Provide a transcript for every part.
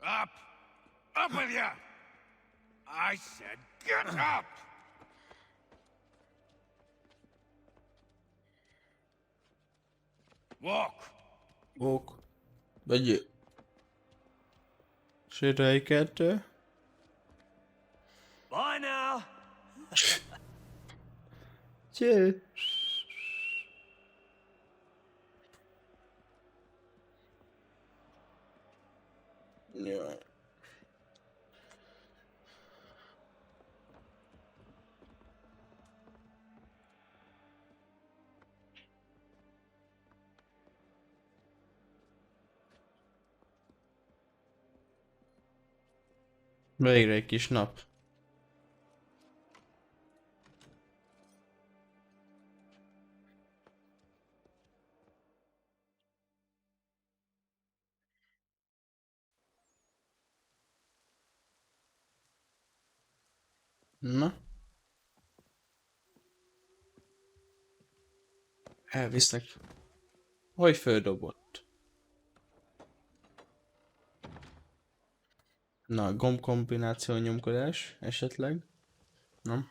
Up! Up with you! I said get up! Walk! Walk. Vagy... Sétálj kettő. Bye now! Chill. Jaj. Végre egy kis nap. Na? Elvisznek. Hogy földobott? Na, gombkombináció nyomkodás esetleg? Nem?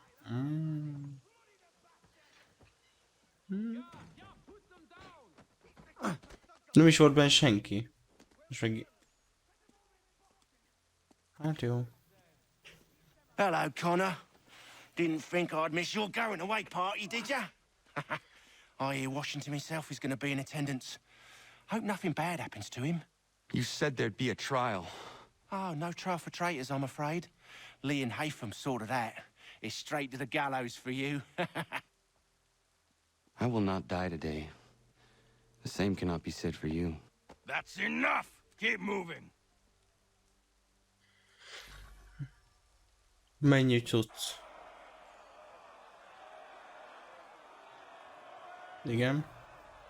Nem is volt benne senki. Most meg... Hát jó. Hello, Connor. Didn't think I'd miss your going away party, did ya? I hear Washington himself is going to be in attendance. Hope nothing bad happens to him. You said there'd be a trial. Oh, no trial for traitors, I'm afraid. Lee and Haytham sorted that. It's straight to the gallows for you. I will not die today. The same cannot be said for you. That's enough! Keep moving! Mennyi cucc? Igen.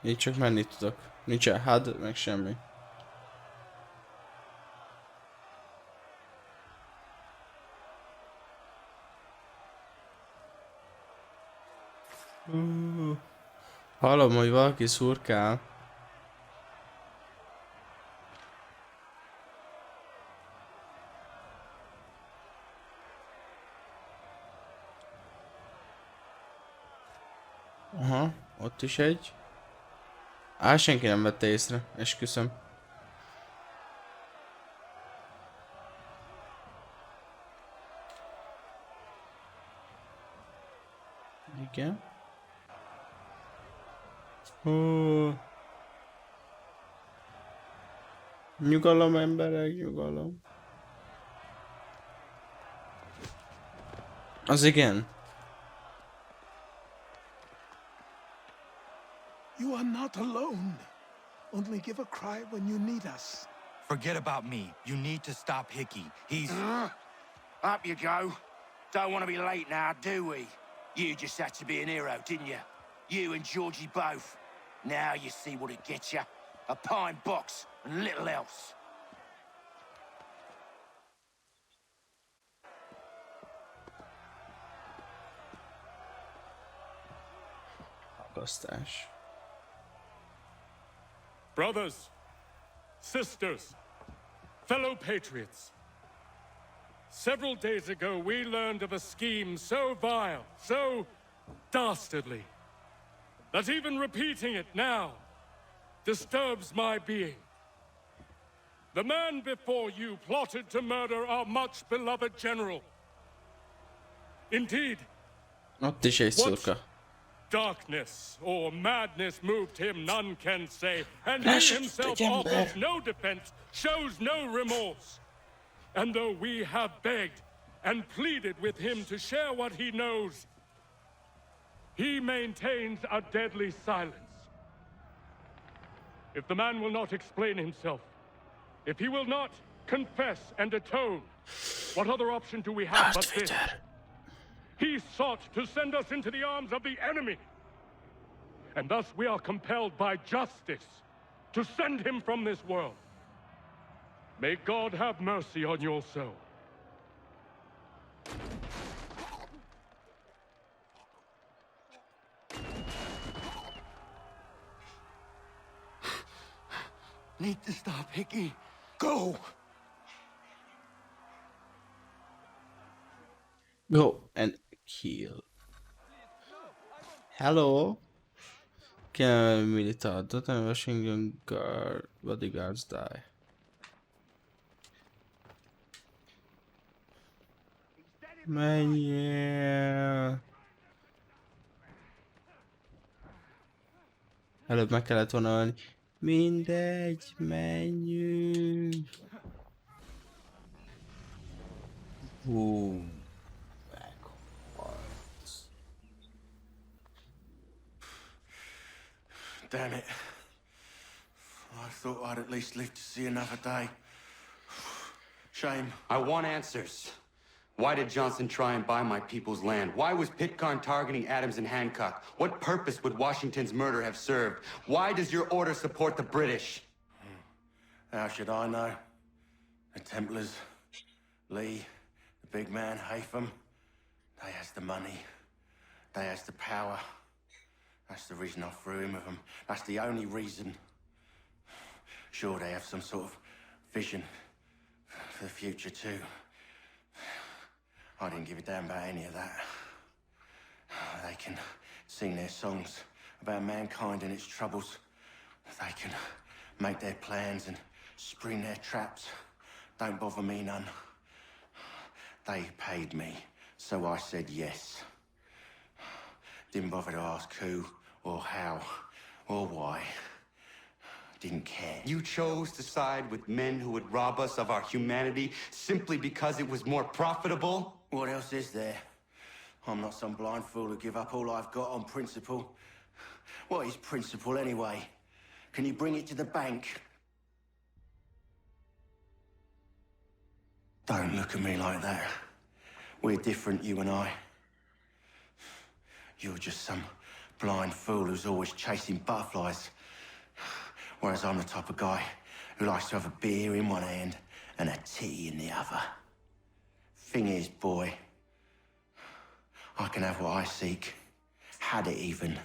Így csak menni tudok. Nincsen HUD, meg semmi. Hallom, hogy valaki szurkál. Aha, ott is egy. Á, senki nem vette észre, esküszöm. Igen. Nyugalom, emberek, nyugalom. Az igen. You are not alone. Only give a cry when you need us. Forget about me. You need to stop Hickey. He's... Up you go. Don't want to be late now, do we? You just had to be an hero, didn't you? You and Georgie both. Now you see what it gets you. A pine box and little else. Akasztás. Brothers, sisters, fellow patriots. Several days ago, we learned of a scheme so vile, so dastardly, that even repeating it now disturbs my being. The man before you plotted to murder our much-beloved general. Indeed, Ott is egy szurka. darkness or madness moved him, none can say. And he himself offers no defense, shows no remorse. And though we have begged and pleaded with him to share what he knows, he maintains a deadly silence. If the man will not explain himself, if he will not confess and atone, what other option do we have but this? He sought to send us into the arms of the enemy. And thus we are compelled by justice to send him from this world. May God have mercy on your soul. Need to stop Hickey. Go! Go and kill. Hello. Kill militar. Total Washington guard bodyguards die. Menjél. Előbb meg kellett volna ölni. Mindegy, menjünk. Damn it. I thought I'd at least live to see another day. Shame. I want answers. Why did Johnson try and buy my people's land? Why was Pitcairn targeting Adams and Hancock? What purpose would Washington's murder have served? Why does your order support the British? How should I know? The Templars, Lee, the big man, Haytham, they has the money. They has the power. That's the reason I threw him with them. That's the only reason. Sure, they have some sort of vision for the future too. I didn't give a damn about any of that. They can sing their songs about mankind and its troubles. They can make their plans and spring their traps. Don't bother me none. They paid me, so I said yes. Didn't bother to ask who or how or why. Didn't care. You chose to side with men who would rob us of our humanity simply because it was more profitable? What else is there? I'm not some blind fool who give up all I've got on principle. What is principle anyway? Can you bring it to the bank? Don't look at me like that. We're different, you and I. You're just some blind fool who's always chasing butterflies. Whereas I'm the type of guy who likes to have a beer in one hand and a tea in the other. Thing is, boy, I can have what I seek. Had it even.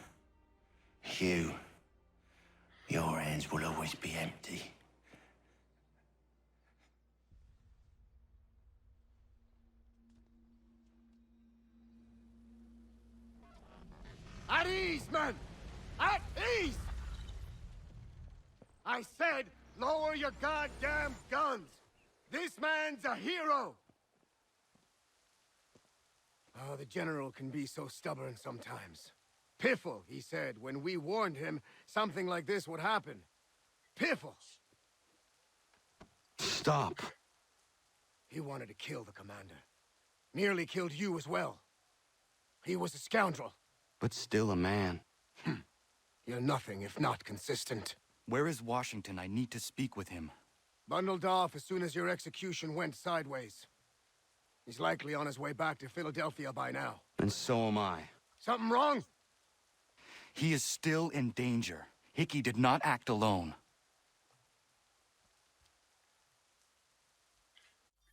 Your hands will always be empty. At ease, men! At ease! I said, lower your goddamn guns! This man's a hero! Oh, the General can be so stubborn sometimes. Piffle, he said, when we warned him something like this would happen. Piffle! Stop. He wanted to kill the commander. Nearly killed you as well. He was a scoundrel. But still a man. You're nothing if not consistent. Where is Washington? I need to speak with him. Bundled off as soon as your execution went sideways. He's likely on his way back to Philadelphia by now. And so am I. Something wrong? He is still in danger. Hickey did not act alone.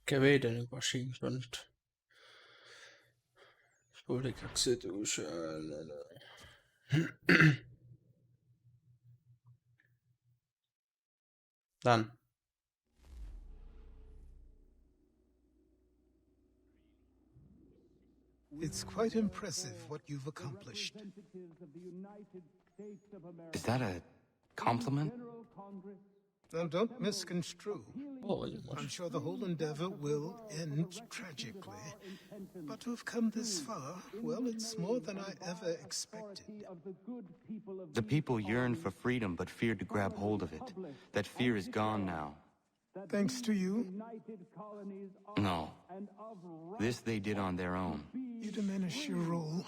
Kell védenünk Washingtont. Politikák szétús ellene. Done. It's quite impressive what you've accomplished. Is that a compliment? Now, don't misconstrue. Oh, I'm sure the whole endeavor will end tragically. But to have come this far, well, it's more than I ever expected. The people yearned for freedom but feared to grab hold of it. That fear is gone now. Thanks to you, No. This they did on their own. you diminish your role.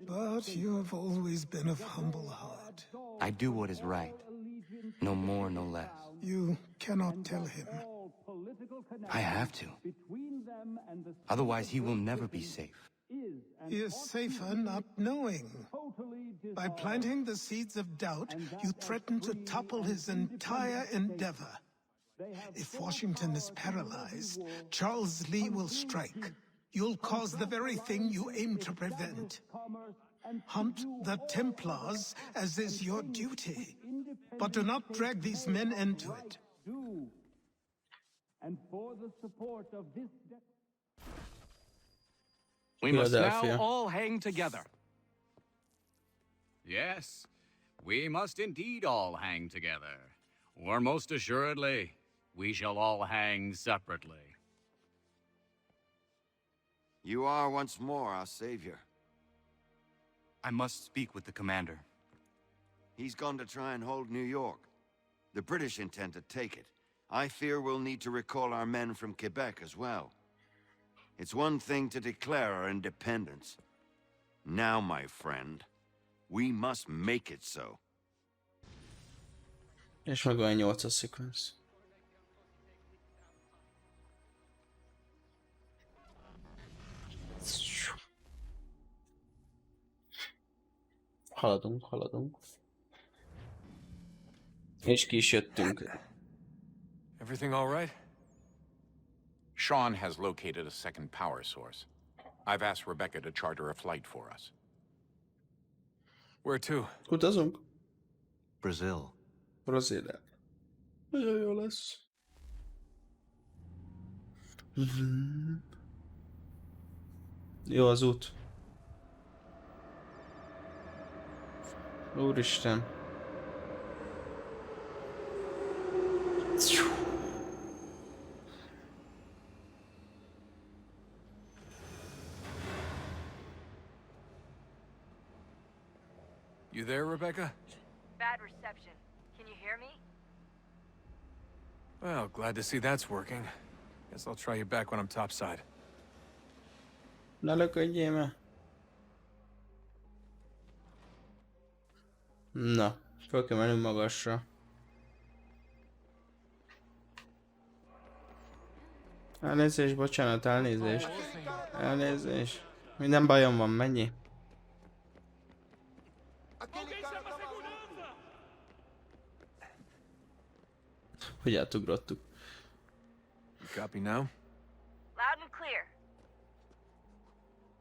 But you have always been of humble heart. I do what is right. No more, no less. You cannot tell him. I have to. Otherwise, he will never be safe. He is safer not knowing. By planting the seeds of doubt, you threaten to topple his entire endeavor. If Washington is paralyzed, Charles Lee will strike. You'll cause the very thing you aim to prevent. Hunt the Templars, as is your duty. But do not drag these men into it. And for the support of this We must now Philadelphia. all hang together. Yes, we must indeed all hang together. Or most assuredly, we shall all hang separately. You are once more our savior. I must speak with the commander. He's gone to try and hold New York. The British intend to take it. I fear we'll need to recall our men from Quebec as well. It's one thing to declare our independence. Now, my friend, we must make it so. És meg olyan 8-as szekvenc. Haladunk, haladunk. És ki is jöttünk. Everything all right? Sean has located a second power source. I've asked Rebecca to charter a flight for us. Where to? Utazunk? Brazil. Brazília. Nagyon jó lesz. Jó az út. Úristen. You there, Rebecca? Bad reception. Can you hear me? Well, glad to see that's working. Guess I'll try you back when I'm topside. Ne löködjél már. Na, föl kell menni magasra. Elnézést, bocsánat, elnézést. Elnézést. Minden bajom van, mennyi? Hogy átugrottuk. You copy now? Loud and clear.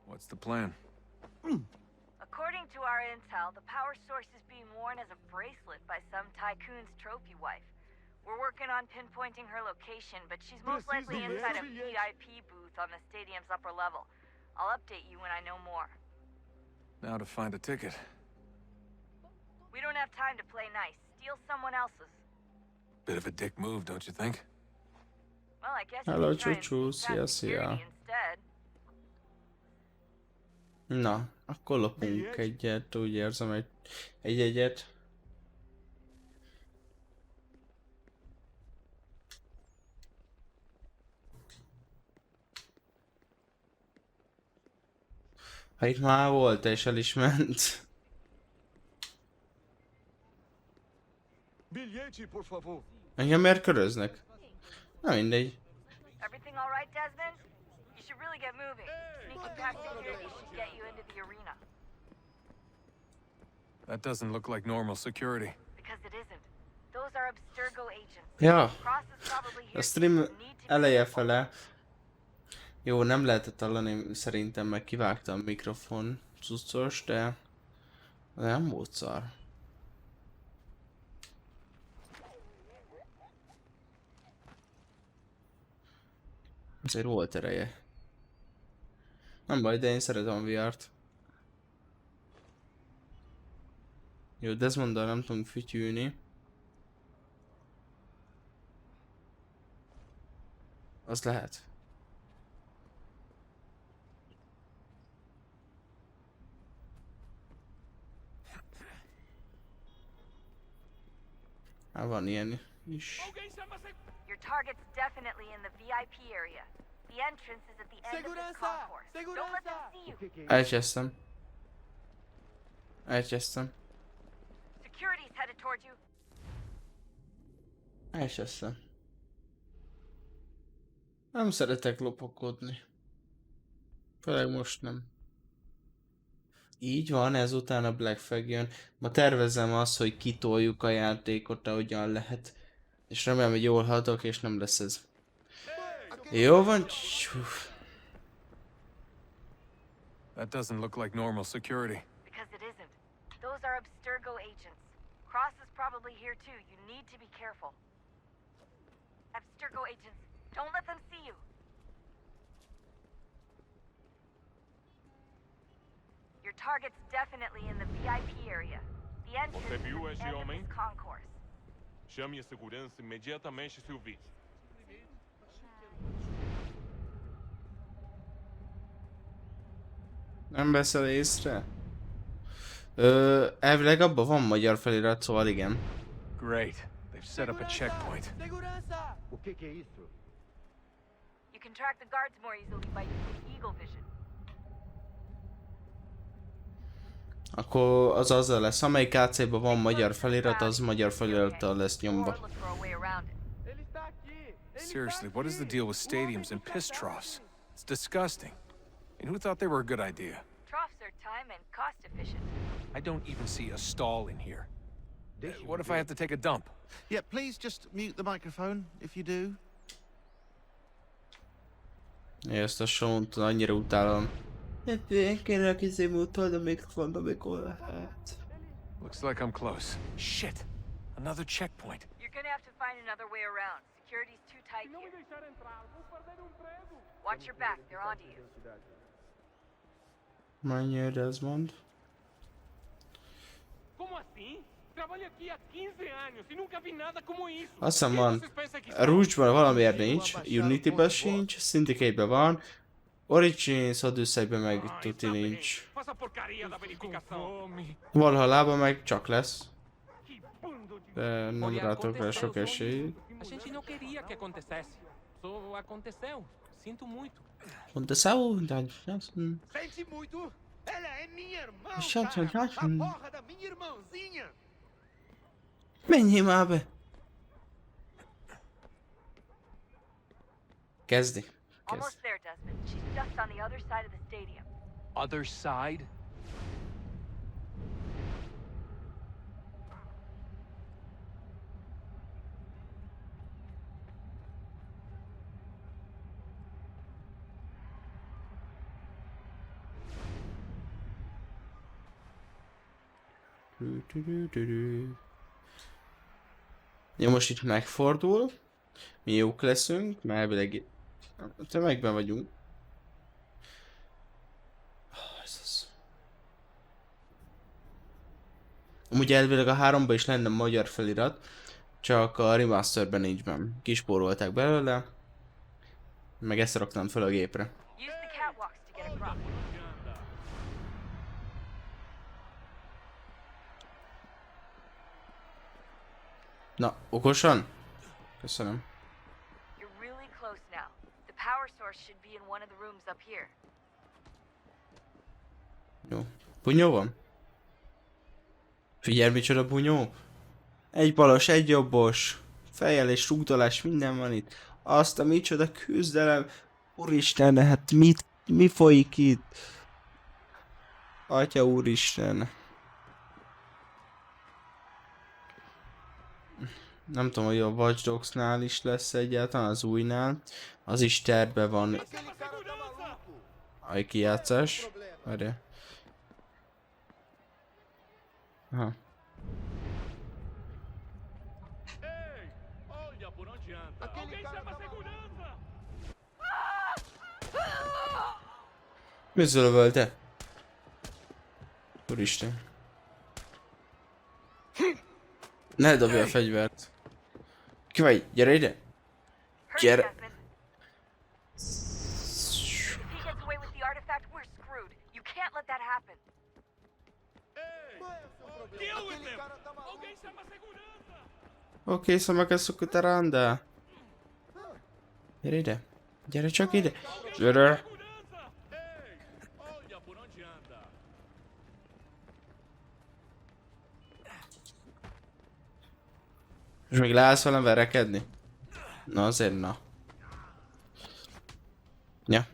What's the plan? According to our intel, the power source is being worn as a bracelet by some tycoon's trophy wife. We're working on pinpointing her location, but she's most likely inside a VIP booth on the stadium's upper level. I'll update you when I know more. Now to find a ticket. We don't have time to play nice. Steal someone else's. Bit of a dick move, don't you think? Well, I guess Hello, you can try and Choo-choo. sneak past Szia, szia. security instead. Na, akkor lopunk egyet, úgy érzem, egy egyet. Ha itt már volt és el is ment. Engem miért köröznek? Na mindegy. Everything all right, Desmond? You should really get moving. Sneaking past security should get you into the arena. That doesn't look like normal security. Because it isn't. Those are Abstergo agents. Ja, Cross is probably here a too. stream You need to be eleje careful. fele. Jó, nem lehetett hallani, szerintem meg kivágtam a mikrofon cuccos, de nem volt szar. Azért volt ereje. Nem baj, de én szeretem a VR-t. Jó, Desmonddal nem tudunk fütyülni. Az lehet. Van ilyen is. Your target's definitely in the VIP area. The entrance is at the end of this concourse. Don't let them see you. Elcsesztem. Elcsesztem. Security's headed towards you. Elcsesztem. Nem szeretek lopakodni. Főleg most nem. Így van, ezután a Black Flag jön. Ma tervezem azt, hogy kitoljuk a játékot, ahogyan lehet. És remélem, hogy jól haladok, és nem lesz ez. Jó van? That doesn't look like normal security. Because it isn't. Those are Abstergo agents. Cross is probably here too. You need to be careful. Abstergo agents, don't let them see you. target's definitely in the VIP area. The entrance is viu at esse the end of homem? this concourse. Chame a segurança imediatamente se o vir. Nem veszel észre? Elvileg abban van magyar felirat, szóval igen. Great. They've set up a checkpoint. You can track the guards more easily by using Eagle Vision. Akkor az azzal lesz, amelyik AC-ban van magyar felirat, az magyar felirattal lesz nyomva. Or look for a way around it. Seriously, what is the deal with stadiums and piss troughs? It's disgusting. And who thought they were a good idea? Troughs are time and cost efficient. I don't even see a stall in here. What if I have to take a dump? Yeah, please just mute the microphone if you do. Ezt a Sean-t annyira utálom. Kéne kizém utold a mikrofont, amikor lehet. Looks like I'm close. Shit! Another checkpoint. You're gonna have to find another way around. Security's too tight here. Watch your back, they're onto you. Mennyire Desmond? Como assim? Trabalho aqui há 15 anos e nunca vi nada como isso. Azt hiszem van. Rouge-ban valamiért nincs, Unity-ben sincs, Syndicate-ben van, Origins, Odyssey-ben meg tuti nincs. Valhallában meg csak lesz. De nem látok rá sok esélyt. A gente não queria que acontecesse. Só aconteceu. Sinto muito. Aconteceu? Sente muito? Ela é minha irmã, Sente, cara. sente. A porra da minha irmãzinha. Menjél már be! Kezdi. Almost there, Desmond. She's just on the other side of the stadium. Other side? Ja, most itt megfordul. Mi jók leszünk, mert elvileg tömegben vagyunk. Ez az. Amúgy elvileg a 3-ban is lenne magyar felirat, csak a remasterben nincs benne. Kispórolták belőle. Meg ezt raktam fel a gépre. Use the catwalks to get across. Na, okosan? Köszönöm. You're really close now. The power source should be in one of the rooms up here. Jó. Bunyó van? Figyelj, micsoda bunyó. Egy balos, egy jobbos. Fejelés, rúgdolás, minden van itt. Azt a micsoda küzdelem. Úristen, hát mi folyik itt? Atya úristen. Nem tudom, hogy a Watch Dogs-nál is lesz egyáltalán, az újnál. Az is tervben van. A kijátszás. Várjál. Aha. Mi zölvölte? Úristen. Ne dobja a fegyvert. Ki vagy? Gyere ide! Gyere! If he gets away with the artifact, we're screwed. You can't let that happen. Oké, szóval megkezdjük a randa. Gyere ide. Gyere csak ide. Gyere. És még leállsz velem verekedni? Na azért na. Ja.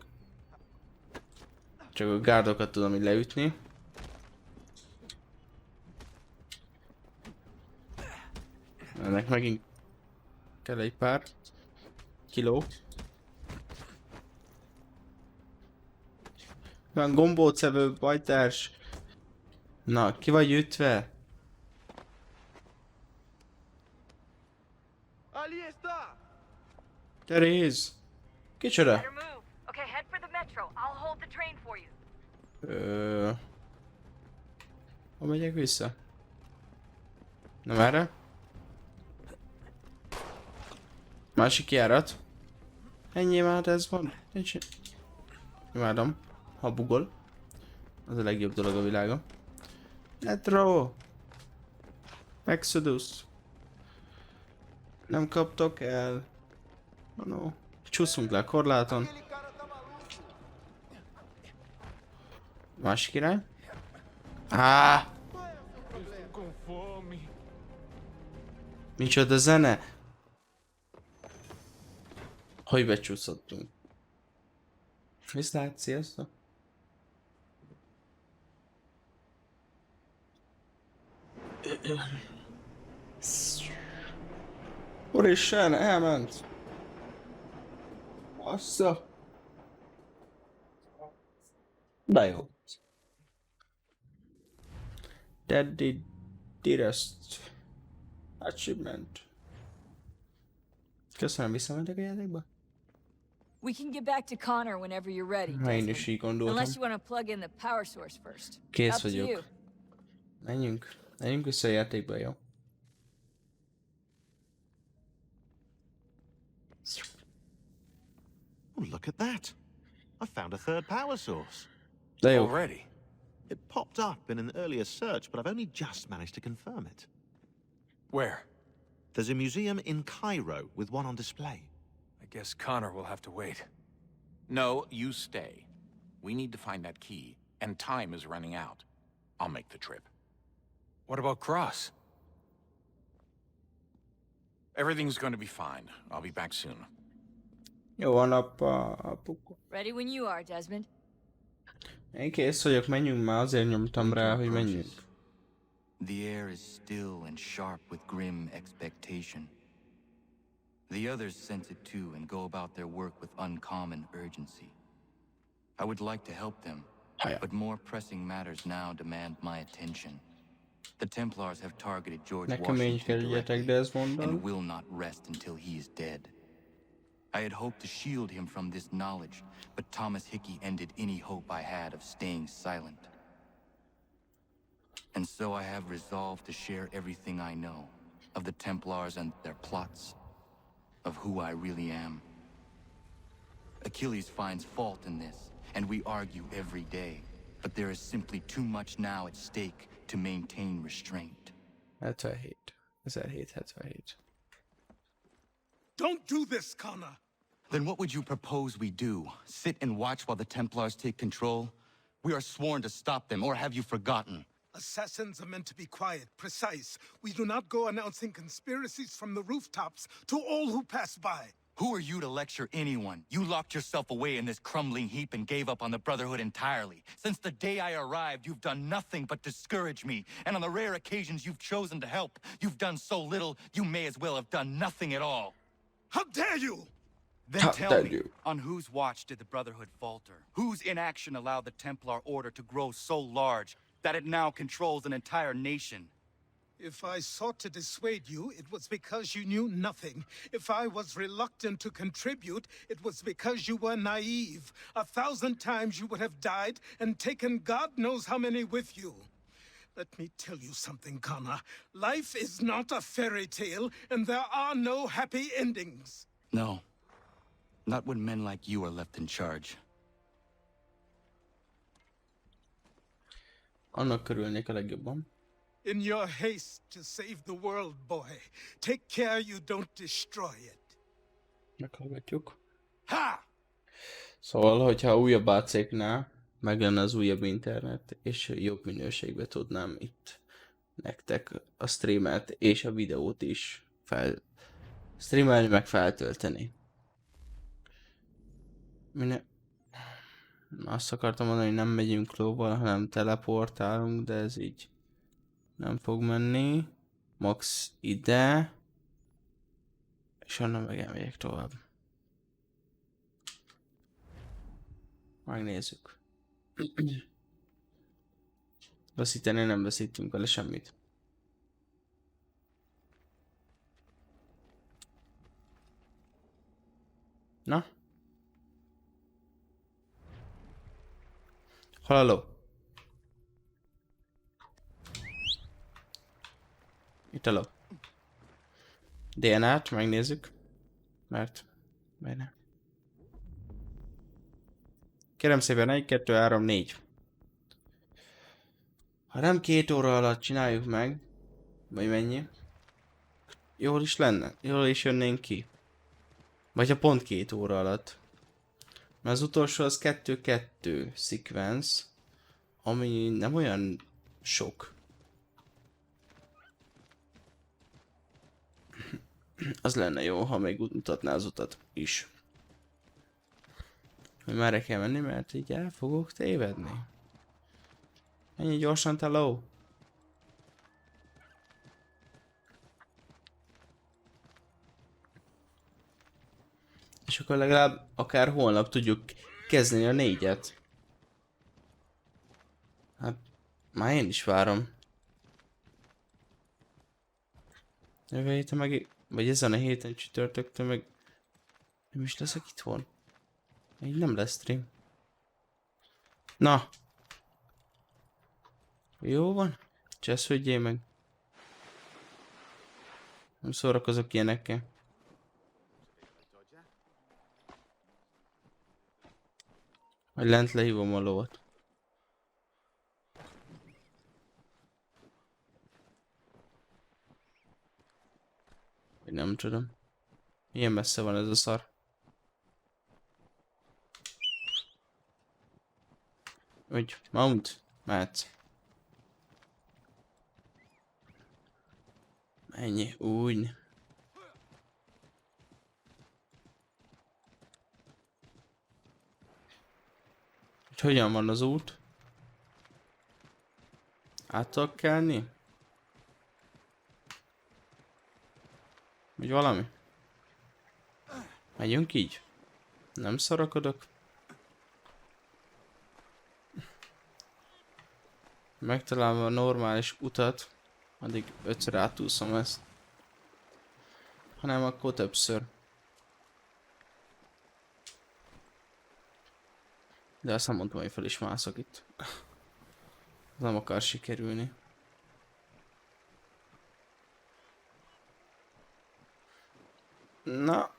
Csak a gárdokat tudom így leütni. Ennek megint kell egy pár kiló. Van gombócevő, bajtárs. Na, ki vagy ütve? Teréz! Kicsoda? Better move. Okay, head for the metro. I'll hold the train for you. Hol megyek vissza? Nem erre? Másik járat. Ennyi már ez van. Nincs. Imádom, ha bugol. Az a legjobb dolog a világon. Metro! Exodus! Nem kaptok el. No. Csúszunk le a korláton. Másik irány. Áh! Micsoda zene? Hogy becsúszottunk? Viszlát, sziasztok! Úristen, elment! Assza! De jó. Daddy Dearest Achievement. Köszönöm, visszamentek a játékba? We can get back to Connor whenever you're ready, Ha én is Desmond. így gondoltam. Unless you want to plug in the power source first. Kész Up to you. vagyok. Menjünk. Menjünk vissza a játékba, jó? Oh, look at that. I found a third power source. De jó. Already? It popped up in an earlier search, but I've only just managed to confirm it. Where? There's a museum in Cairo with one on display. I guess Connor will have to wait. No, you stay. We need to find that key, and time is running out. I'll make the trip. What about Cross? Everything's going to be fine. I'll be back soon. Jó van, Ready when you are, Desmond. Én kész vagyok, menjünk már, azért nyomtam rá, hogy menjünk. The air is still and sharp with grim expectation. The others sense it too and go about their work with uncommon urgency. I would like to help them, but more pressing matters now demand my attention. The Templars have targeted George Washington directly and will not rest until he is dead. I had hoped to shield him from this knowledge, but Thomas Hickey ended any hope I had of staying silent. And so I have resolved to share everything I know of the Templars and their plots, of who I really am. Achilles finds fault in this, and we argue every day, but there is simply too much now at stake to maintain restraint. 77. 1777. Don't do this, Connor! Then what would you propose we do? Sit and watch while the Templars take control? We are sworn to stop them, or have you forgotten? Assassins are meant to be quiet, precise. We do not go announcing conspiracies from the rooftops to all who pass by. Who are you to lecture anyone? You locked yourself away in this crumbling heap and gave up on the Brotherhood entirely. Since the day I arrived, you've done nothing but discourage me. And on the rare occasions you've chosen to help, you've done so little, you may as well have done nothing at all. How dare you! Then tell me, on whose watch did the Brotherhood falter? Whose inaction allowed the Templar Order to grow so large that it now controls an entire nation? If I sought to dissuade you, it was because you knew nothing. If I was reluctant to contribute, it was because you were naive. 1,000 times you would have died and taken God knows how many with you. Let me tell you something, Connor. Life is not a fairy tale, and there are no happy endings. No. Not when men like you are left in charge. Annak körülnék a legjobban. In your haste to save the world, boy, take care you don't destroy it. Meghallgatjuk. Ha! Szóval, hogyha újabb AC-knál meg lenne az újabb internet, és jobb minőségbe tudnám itt nektek a streamet és a videót is streamelni, meg feltölteni. Azt akartam mondani, hogy nem megyünk lóval, hanem teleportálunk, de ez így nem fog menni. Max ide. És onnan meg elmegyek tovább. Megnézzük. Veszíteni nem veszítünk vele semmit. Na? Halló. Itt a ló. DNA-t megnézzük. Mert nem. Kérem szépen, 1, 2, 3, 4. Ha nem 2 óra alatt csináljuk meg, vagy mennyi, jól is lenne, jól is jönnénk ki. Vagy ha pont 2 óra alatt. Mert az utolsó az 2-2 sequence, ami nem olyan sok. Az lenne jó, ha még mutatná az utat is. Hogy merre kell menni, mert így el fogok tévedni. Ennyi gyorsan, te ló. És akkor legalább akár holnap tudjuk kezdeni a 4-et. Hát, már én is várom. Jövő héten meg, vagy ezen a héten csütörtöktől meg nem is leszek itthon. Így nem lesz stream. Na. Jó van. Csesződjél meg. Nem szórakozok ilyenekkel. Majd lent lehívom a lovat. Vagy nem tudom. Milyen messze van ez a szar. Úgy, mount, mehetsz. Ennyi, úgy. Hogy hogyan van az út? Át tudok kelni? Vagy valami? Megyünk így? Nem szarakodok? Megtalálva a normális utat, addig 5-ször átúszom ezt. Ha nem, akkor többször. De azt nem mondtam, hogy fel is mászok itt. Nem akar sikerülni. Na,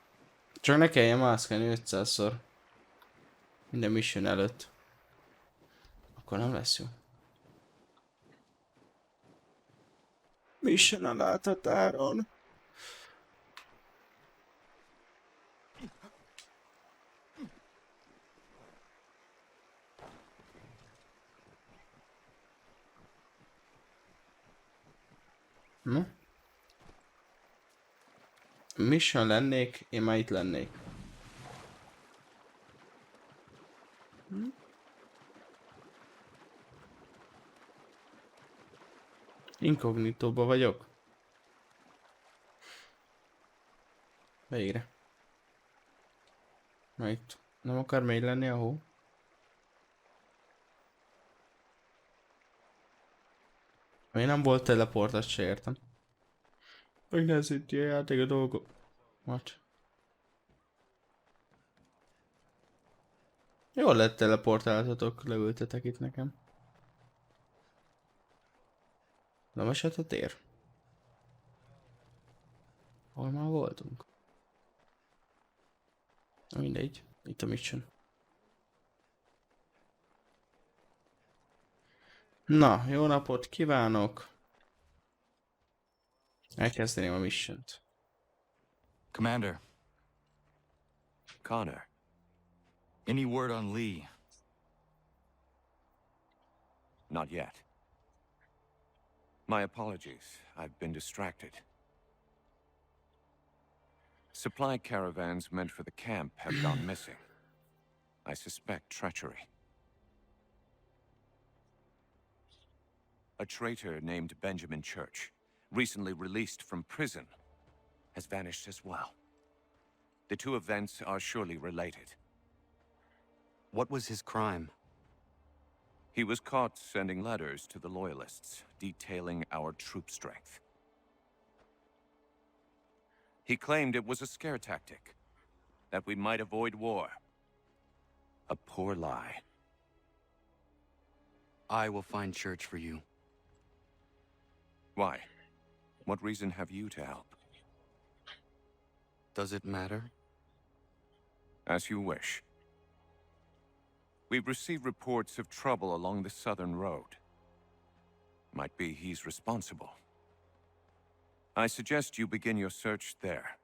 csak ne kelljen mászkálni 500-szor. Minden mission előtt. Akkor nem lesz jó. Mission a láthatáron. Mission lennék, én már itt lennék. Inkognitóba vagyok. Végre. Na itt nem akar mély lenni a hó? Miért nem volt teleport, azt se értem. Megnehezíti a játék a dolgok. What? Jól lett teleportáltatok, leültetek itt nekem. Nem esett a tér? Hol már voltunk? Na mindegy, itt a mission. Na, jó napot kívánok! Elkezdeném a missiont. Commander. Connor. Any word on Lee? Not yet. My apologies. I've been distracted. Supply caravans meant for the camp have gone missing. I suspect treachery. A traitor named Benjamin Church, recently released from prison, has vanished as well. The two events are surely related. What was his crime? He was caught sending letters to the Loyalists, detailing our troop strength. He claimed it was a scare tactic, that we might avoid war. A poor lie. I will find Church for you. Why? What reason have you to help? Does it matter? As you wish. We've received reports of trouble along the southern road. Might be he's responsible. I suggest you begin your search there.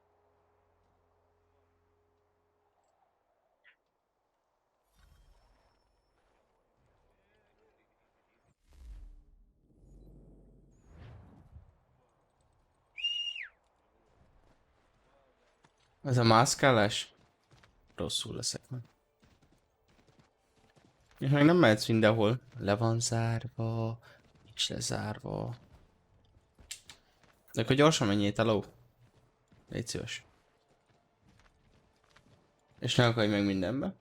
Ez a mászkálás? Rosszul leszek meg. És meg nem mehetsz mindenhol. Le van zárva. Nincs lezárva. De akkor gyorsan menjél, hello. Légy szíves. És ne akarj meg mindenbe.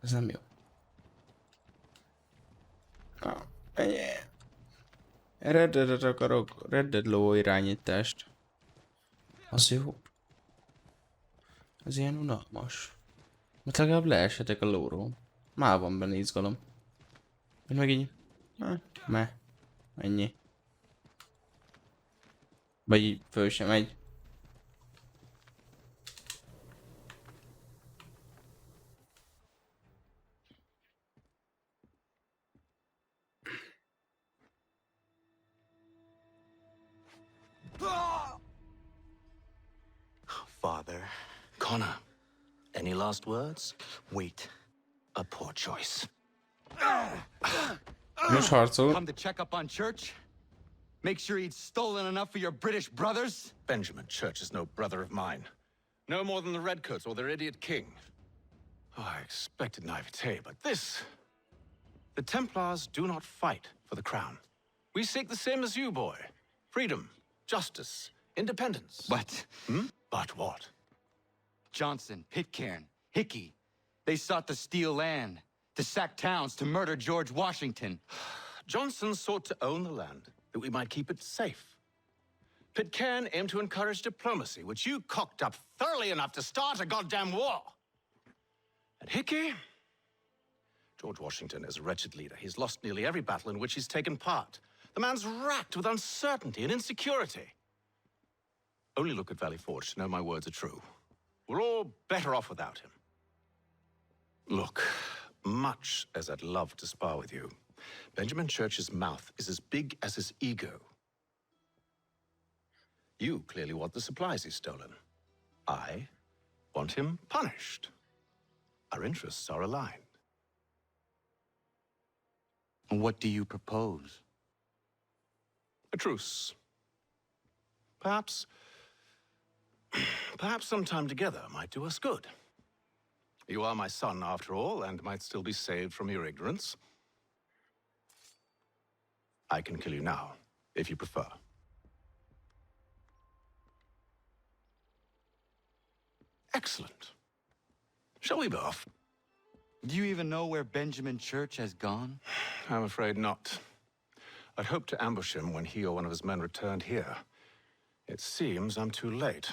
Ez nem jó. Menjél. Red Dead-et akarok. Red Dead ló irányítást. Az jó. Ez ilyen unalmas. Mert legalább leesetek a lóról. Már van benne izgalom. Én meg így... Ennyi. Vagy így föl sem megy. Father. Connor, any last words? Wait. A poor choice. Most harcol. Come to check up on Church? Make sure he'd stolen enough for your British brothers? Benjamin Church is no brother of mine. No more than the Redcoats or their idiot king. Oh, I expected naivete, but this... The Templars do not fight for the crown. We seek the same as you, boy. Freedom, justice, independence. But... But what? Johnson, Pitcairn, Hickey, they sought to steal land, to sack towns, to murder George Washington. Johnson sought to own the land, that we might keep it safe. Pitcairn aimed to encourage diplomacy, which you cocked up thoroughly enough to start a goddamn war. And Hickey? George Washington is a wretched leader. He's lost nearly every battle in which he's taken part. The man's racked with uncertainty and insecurity. Only look at Valley Forge to know my words are true. We're all better off without him. Look, much as I'd love to spar with you, Benjamin Church's mouth is as big as his ego. You clearly want the supplies he's stolen. I want him punished. Our interests are aligned. What do you propose? A truce. Perhaps some time together might do us good. You are my son, after all, and might still be saved from your ignorance. I can kill you now, if you prefer. Excellent. Shall we be off? Do you even know where Benjamin Church has gone? I'm afraid not. I'd hoped to ambush him when he or one of his men returned here. It seems I'm too late.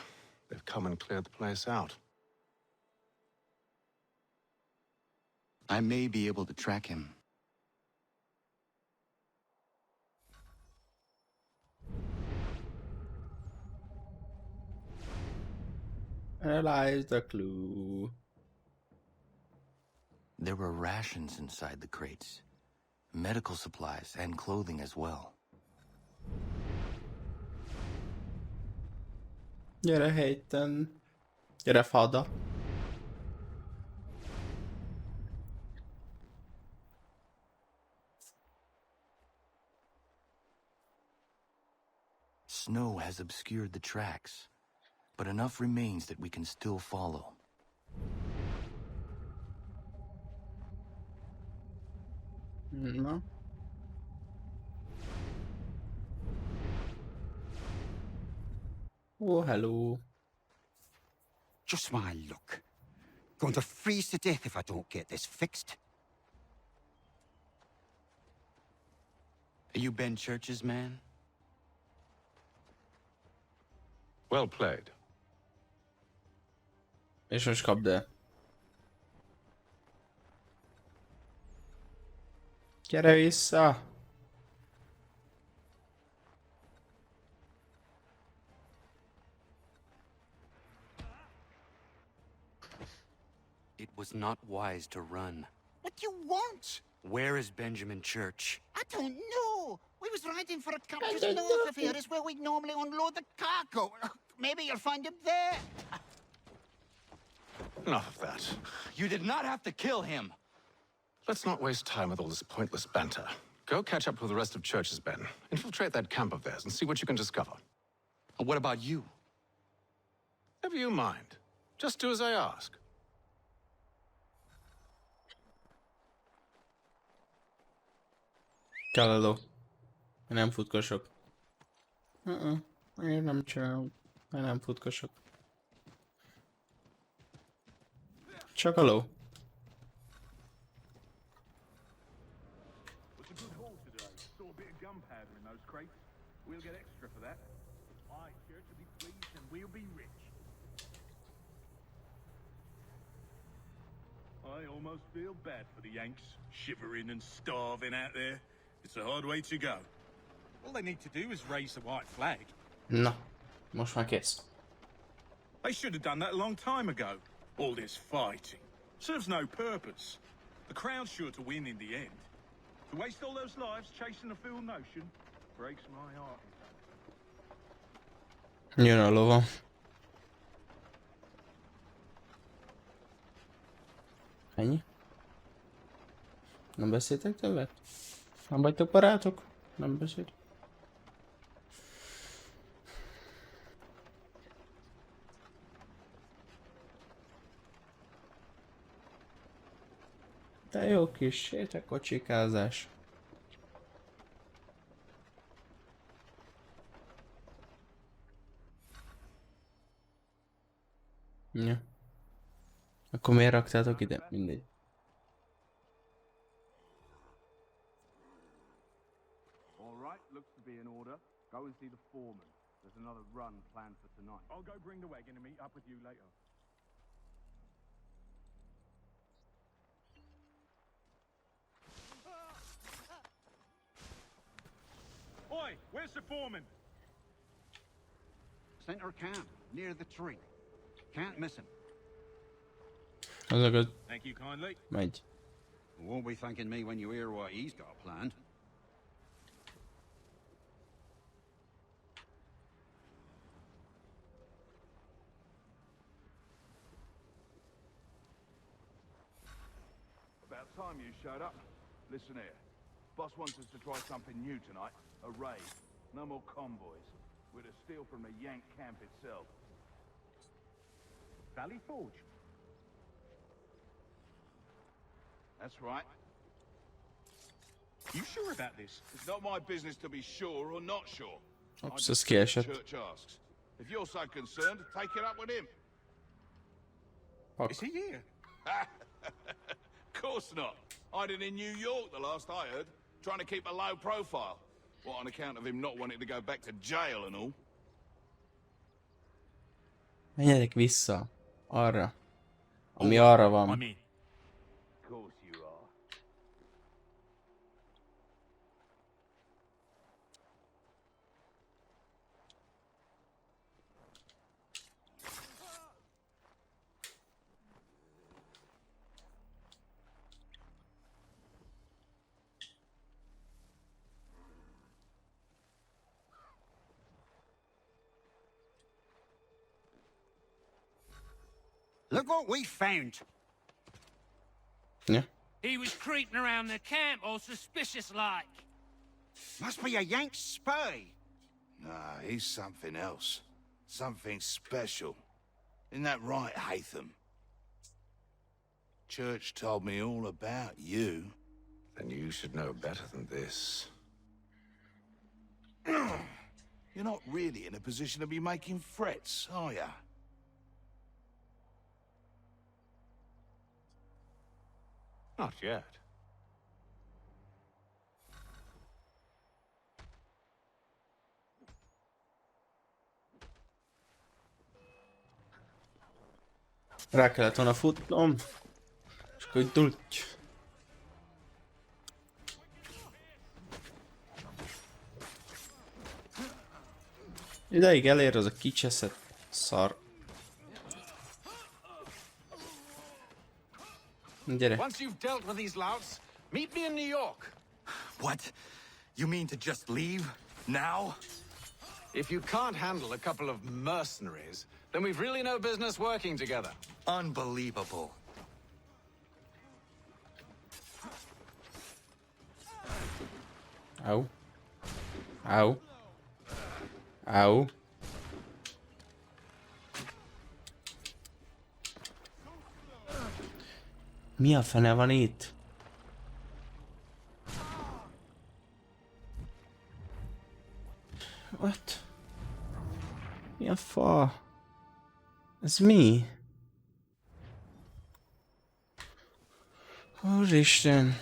They've come and cleared the place out. I may be able to track him. Analyze the clue. There were rations inside the crates. Medical supplies and clothing as well. Gyere Hayden. Gyere Fada. Snow has obscured the tracks, but enough remains that we can still follow. No. Oh, hello. Just my luck. Going to freeze to death if I don't get this fixed. Are you Ben Church's man? Well played. És most kapd el. Gyere vissza! It was not wise to run. What do you want? Where is Benjamin Church? I don't know. We was riding for a camp just north of here. Is where we normally unload the cargo. Maybe you'll find him there. Enough of that. You did not have to kill him. Let's not waste time with all this pointless banter. Go catch up with the rest of Church's men. Infiltrate that camp of theirs and see what you can discover. And what about you? Never you mind. Just do as I ask. Kalaló. Nem futkosok. Én nem csinálom. Nem futkosok. Csak a ló. We'll get extra for that. Aye, Church will be pleased and we'll be rich. I almost feel bad for the Yanks, shivering and starving out there. It's a hard way to go. All they need to do is raise the white flag. Na, most már kész. They should have done that a long time ago. All this fighting serves no purpose. The Crown's sure to win in the end. To waste all those lives chasing a fool notion breaks my heart. Jön a lova. Ennyi? Nem beszéltek többet? Nem vagytok barátok? Nem beszélt. De jó kis sétakocsikázás. Ja. Akkor miért raktátok ide? Mindegy. Alright, looks to be in order. Go and see the foreman. There's another run planned for tonight. I'll go bring the wagon and meet up with you later. Oi, where's the foreman? Center camp, near the tree. Can't miss him. Az a good. Thank you kindly. Megy. Won't be thanking me when you hear what he's got planned. About time you showed up. Listen here. Boss wants us to try something new tonight. A raid. No more convoys. We're to steal from the Yank camp itself. Valley Forge? That's right. You sure about this? It's not my business to be sure or not sure. Ops, ez kiesett. Church asks. If you're so concerned, take it up with him. Fuck. Is he here? Of course not. Hiding in New York, the last I heard. Trying to keep a low profile. What, on account of him not wanting to go back to jail and all? Menjenek vissza. Arra. Ami arra van. Of course you are. Look what we found. Yeah. He was creeping around the camp all suspicious-like. Must be a Yank spy. Nah, he's something else. Something special. Isn't that right, Hatham? Church told me all about you. Then you should know better than this. You're not really in a position to be making threats, are ya? Not yet. Rá kellett volna futnom. És akkor így tudj. Ideig elér az a kicseszett szar. Gyere. Once you've dealt with these louts, meet me in New York. What? You mean to just leave? Now? If you can't handle a couple of mercenaries, then we've really no business working together. Unbelievable. Au. Au. Au. Mi a fene van itt? What? Mi a fa? Ez mi? Úristen!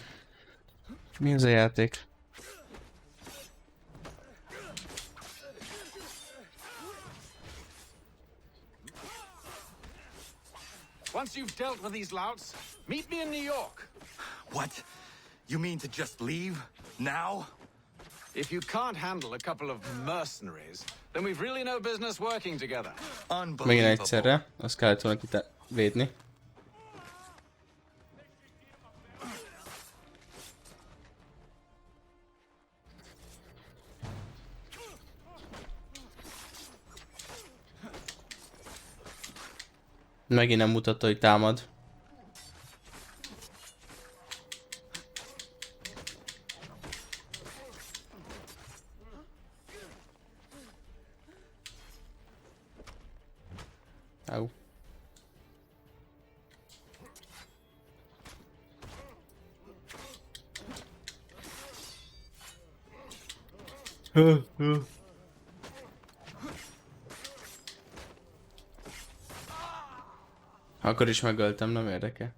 Mi az a játék? Once you've dealt with these louts, meet me in New York. What? You mean to just leave? Now? If you can't handle a couple of mercenaries, then we've really no business working together. Megint egyszerre, azt kellett volna védni. Megint nem mutatta, hogy támad. Au. Akkor is megöltem, nem érdekel.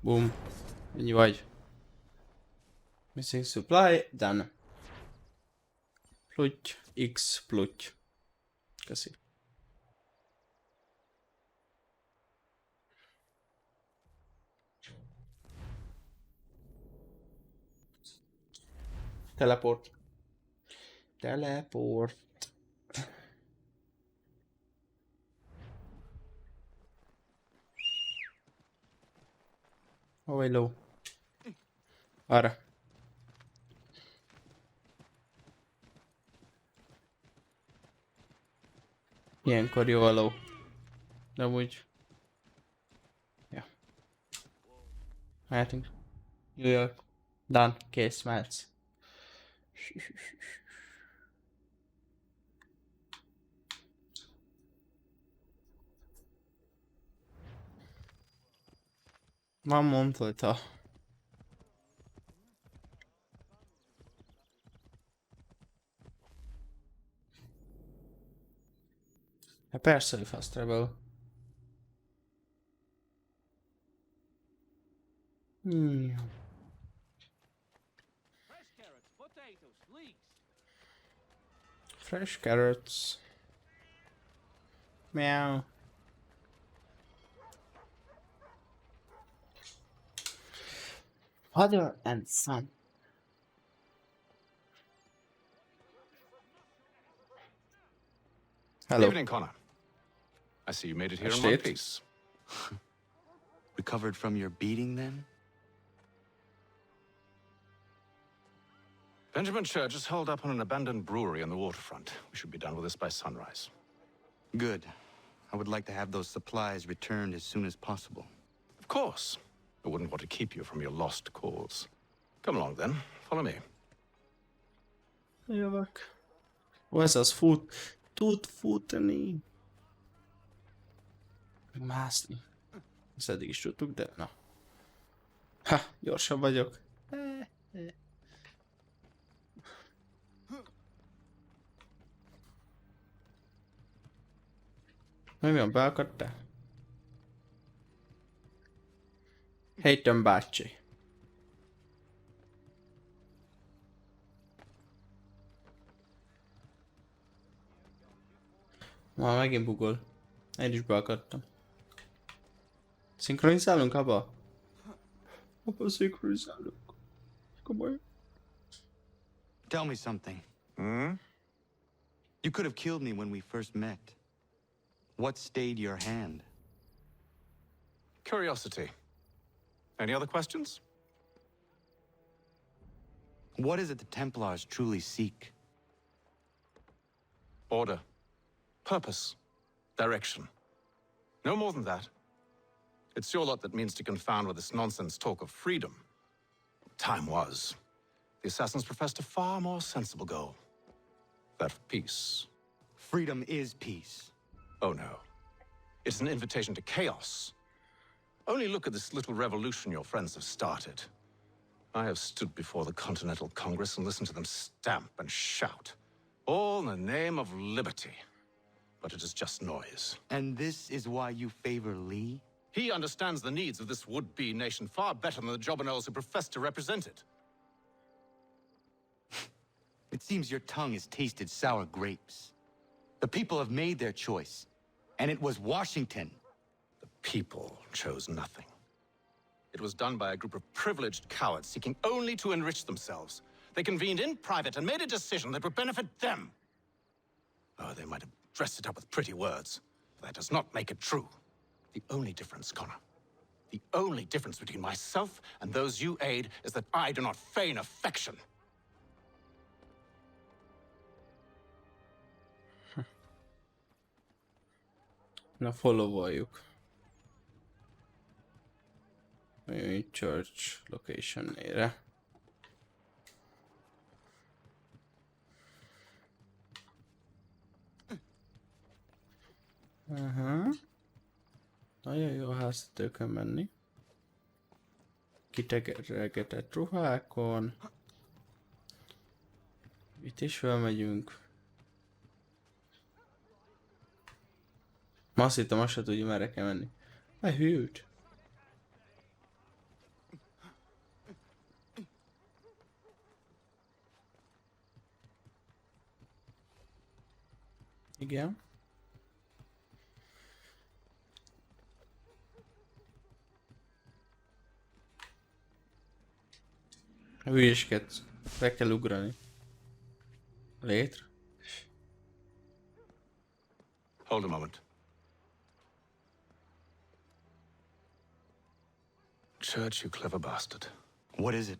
Boom. Ennyi vagy. Missing supply, done. Plutty, X, plutty. Köszi. Teleport. Teleport. Oh, hello. Arra. Ilyenkor jó a ló. De úgy. Ja. Mehetünk. New York. Done. Kész, mehetsz. Van mondta. Hát persze, hogy fast travel. Fresh carrots. Meow. Father and son. Hello. Evening, Connor. I see you made it here in one piece. Recovered from your beating, then? Benjamin Church is holed up on an abandoned brewery on the waterfront. We should be done with this by sunrise. Good. I would like to have those supplies returned as soon as possible. Of course. I wouldn't want to keep you from your lost cause. Come along, then. Follow me. Jövök. Ó, ez az fut. Tud futni. Meg mászni. Ezt eddig is tudtuk, de na. Ha, gyorsabb vagyok. Mi van, be akadtál? Héten bácsi. Már megint bugol. Én is beakadtam. Szinkronizálunk abba? Abba szinkronizálunk. Komoly. Tell me something. You could have killed me when we first met. What stayed your hand? Curiosity. Any other questions? What is it the Templars truly seek? Order. Purpose. Direction. No more than that. It's your lot that means to confound with this nonsense talk of freedom. Time was. The assassins professed a far more sensible goal. That of peace. Freedom is peace. Oh no. It's an invitation to chaos. Only look at this little revolution your friends have started. I have stood before the Continental Congress and listened to them stamp and shout. All in the name of liberty. But it is just noise. And this is why you favor Lee? He understands the needs of this would-be nation far better than the jobberknolls who profess to represent it. It seems your tongue has tasted sour grapes. The people have made their choice, and it was Washington. The people chose nothing. It was done by a group of privileged cowards seeking only to enrich themselves. They convened in private and made a decision that would benefit them. Oh, they might have dressed it up with pretty words, but that does not make it true. The only difference, Connor, the only difference between myself and those you aid is that I do not feign affection. Na, followoljuk. Church location-ére. Aha. Nagyon jó háztetőkön menni. Kitegeretett ruhákon. Itt is felmegyünk. Ma azt hittem, azt se tudja, merre kell menni. A hűt. Igen. Hülyeskedsz. Be kell ugrani. Létre. Hold a moment. Church, you clever bastard. What is it?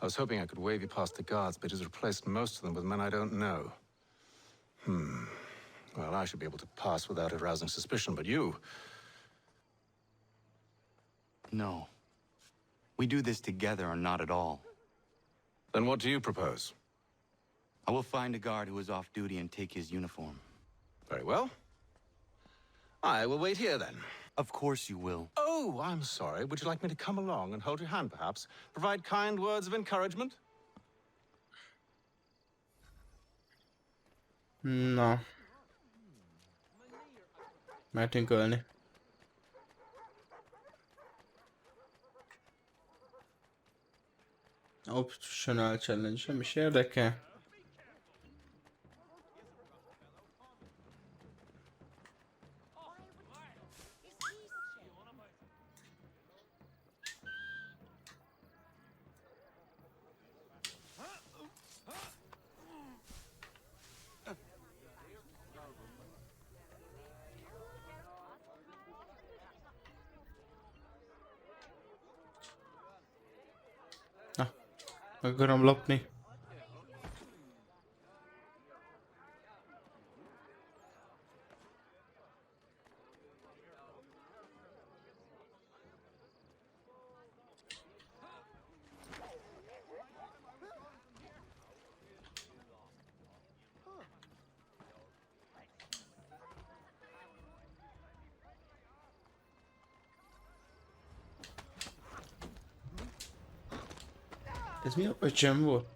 I was hoping I could wave you past the guards, but he's replaced most of them with men I don't know. Well, I should be able to pass without arousing suspicion, but you... No. We do this together or not at all. Then what do you propose? I will find a guard who is off duty and take his uniform. Very well. I will wait here then. Of course you will. Oh, I'm sorry. Would you like me to come along and hold your hand, perhaps? Provide kind words of encouragement? Na. Mehetünk ölni. Optional challenge sem is érdekel. Akarom lopni. Ez mi a pöcsöm volt?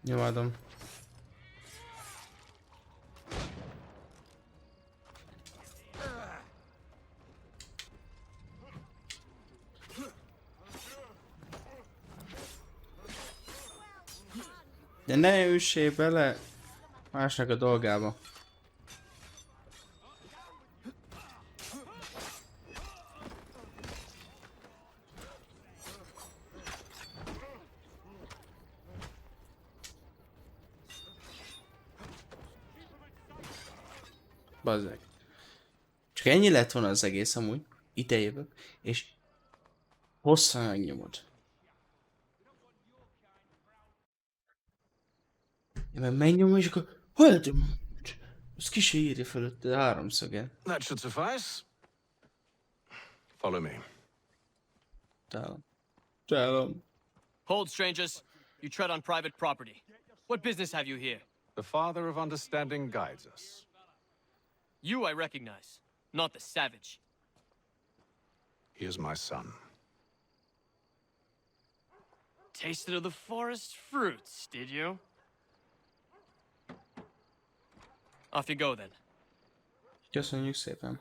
Nyomádom. De ne üssél bele másnak a dolgába. Bazzeg. Csak ennyi lett volna az egész amúgy. Ide jövök, és hosszan megnyomod. Én meg megnyomom, és akkor... Hogy? Ez ki se írja fölötte a háromszöget. That should suffice. Follow me. Tell Hold, strangers. You tread on private property. What business have you here? The Father of Understanding guides us. You I recognize, not the savage. He is my son. Tasted of the forest fruits, did you? Off you go then. Köszönjük szépen.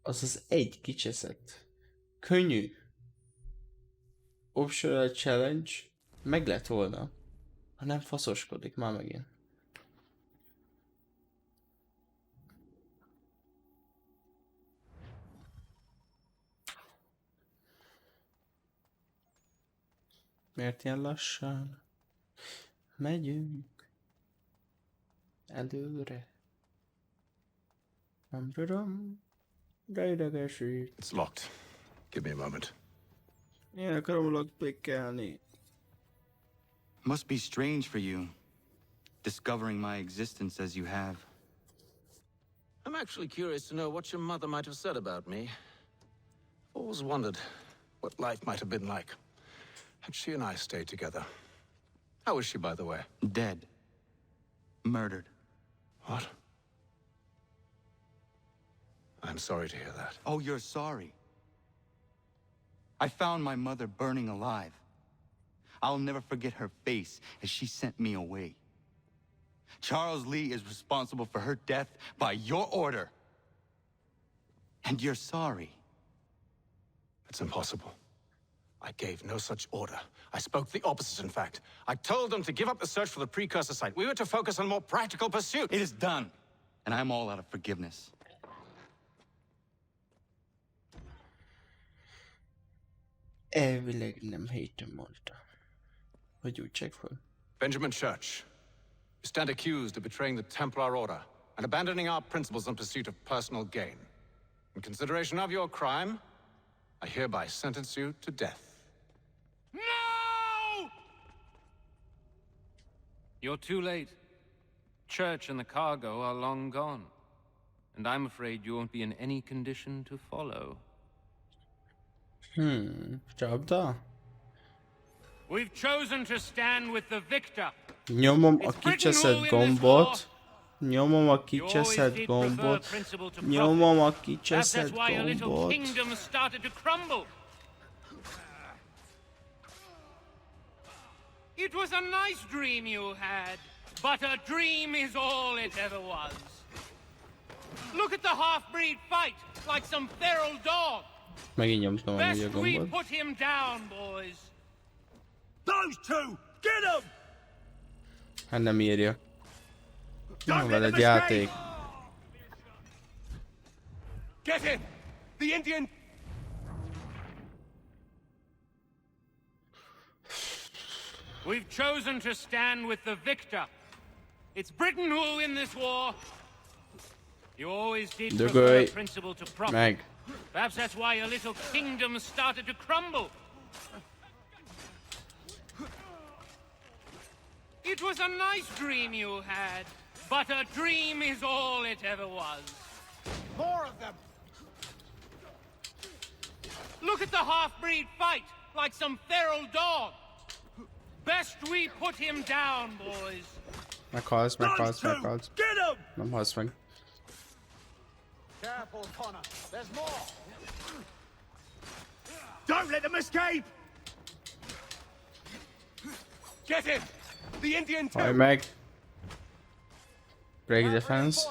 Az egy kicseszett, könnyű optional challenge meg lett volna, ha nem faszoskodik már megint. Miért ilyen lassan megyünk előre? Nem tudom. It's locked. Give me a moment. Én akarom lockpickelni. Must be strange for you, discovering my existence as you have. I'm actually curious to know what your mother might have said about me. Always wondered what life might have been like had she and I stayed together. How is she, by the way? Dead. Murdered. What? I'm sorry to hear that. Oh, you're sorry. I found my mother burning alive. I'll never forget her face as she sent me away. Charles Lee is responsible for her death by your order. And you're sorry. It's impossible. I gave no such order. I spoke the opposite, in fact. I told them to give up the search for the precursor site. We were to focus on more practical pursuits. It is done. And I'm all out of forgiveness. Elvileg nem héten mondta. Hogy úgy check fel. Benjamin Church, you stand accused of betraying the Templar Order and abandoning our principles in pursuit of personal gain. In consideration of your crime, I hereby sentence you to death. No! You're too late. Church and the cargo are long gone. And I'm afraid you won't be in any condition to follow. Csapda? We've chosen to stand with the victor. Nyomom a kicseszett gombot. Nyomom a kicseszett gombot. Nyomom a kicseszett gombot. Kingdom started to crumble. It was a nice dream you had, but a dream is all it ever was. Look at the half-breed fight, like some feral dog. Megint nyomtam amúgy a Best we gombot. put him down, boys. Those two, get them! Hát nem írja. Van veled játék. Get him! The Indian... We've chosen to stand with the victor. It's Britain who will win this war. You always did prefer principle to profit. Meg. Perhaps that's why your little kingdom started to crumble. It was a nice dream you had, but a dream is all it ever was. More of them! Look at the half-breed fight, like some feral dog. Best we put him down, boys. Meghalsz. Nem halsz meg. Careful, Connor. There's more. Don't let them escape! Get him! The Indian Haj meg. Break defense.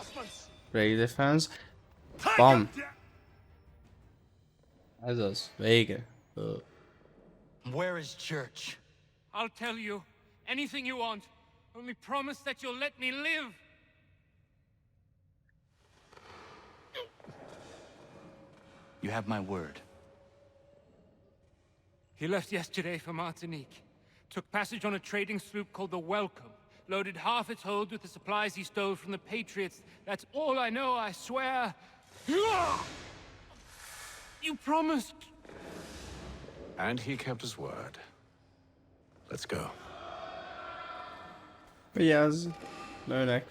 Break defense. Bam. Ez az. Vége. Where is Church? I'll tell you anything you want. Only promise that you'll let me live. You have my word. He left yesterday for Martinique. Took passage on a trading sloop called the Welcome. Loaded half its hold with the supplies he stole from the Patriots. That's all I know, I swear. You promised. And he kept his word. Let's go. Vigyázz! Lőnek.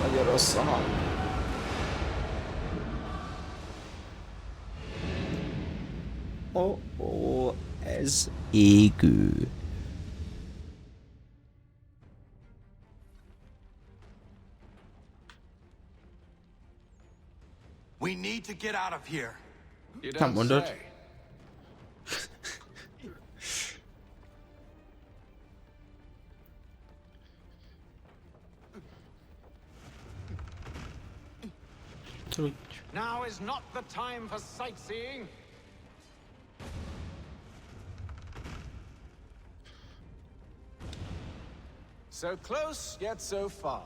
Nagyon rossz a hang. Ó, ez égő. We need to get out of here. You Nem mondod? say. Now is not the time for sightseeing. So close, yet so far.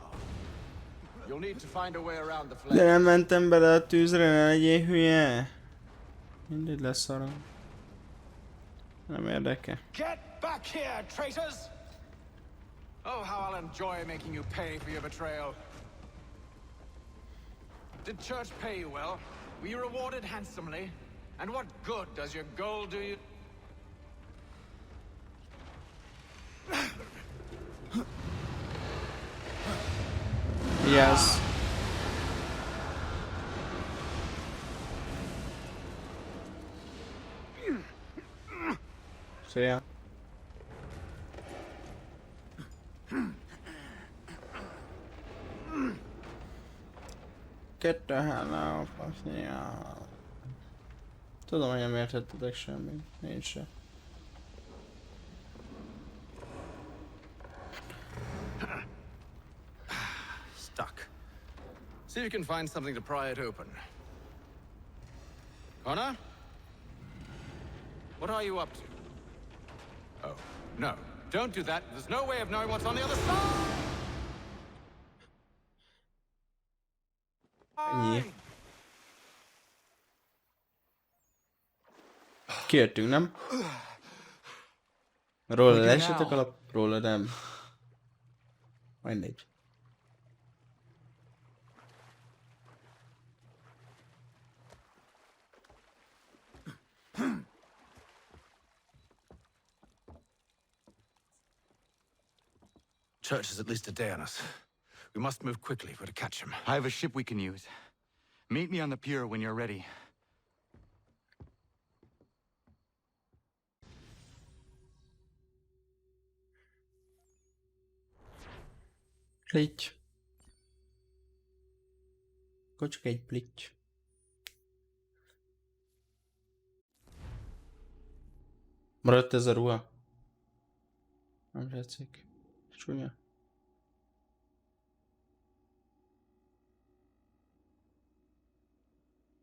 You'll need to find a way around the De flame. nem mentem bele a tűzre, ne legyél hülye. Mindegy, leszarom. Nem érdekel. Get back here, traitors! Oh, how I'll enjoy making you pay for your betrayal. Did church pay you well? Were you rewarded handsomely? And what good does your gold do you? Yes. Szia. Get the hell out of here. Tudom, hogy nem értettetek semmit. Én se. Stuck. See if you can find something to pry it open. Connor? What are you up to? Oh, no. Don't do that. There's no way of knowing what's on the other side! Ennyi. Kértünk, nem? Róla leesettek alap, róla nem. Mindegy. Church is at least a day on us. We must move quickly if we're to catch him. I have a ship we can use. Meet me on the pier when you're ready. Plitty. Akkor csak egy plitty. Maradt ez a ruha? Nem tetszik. Csúnya.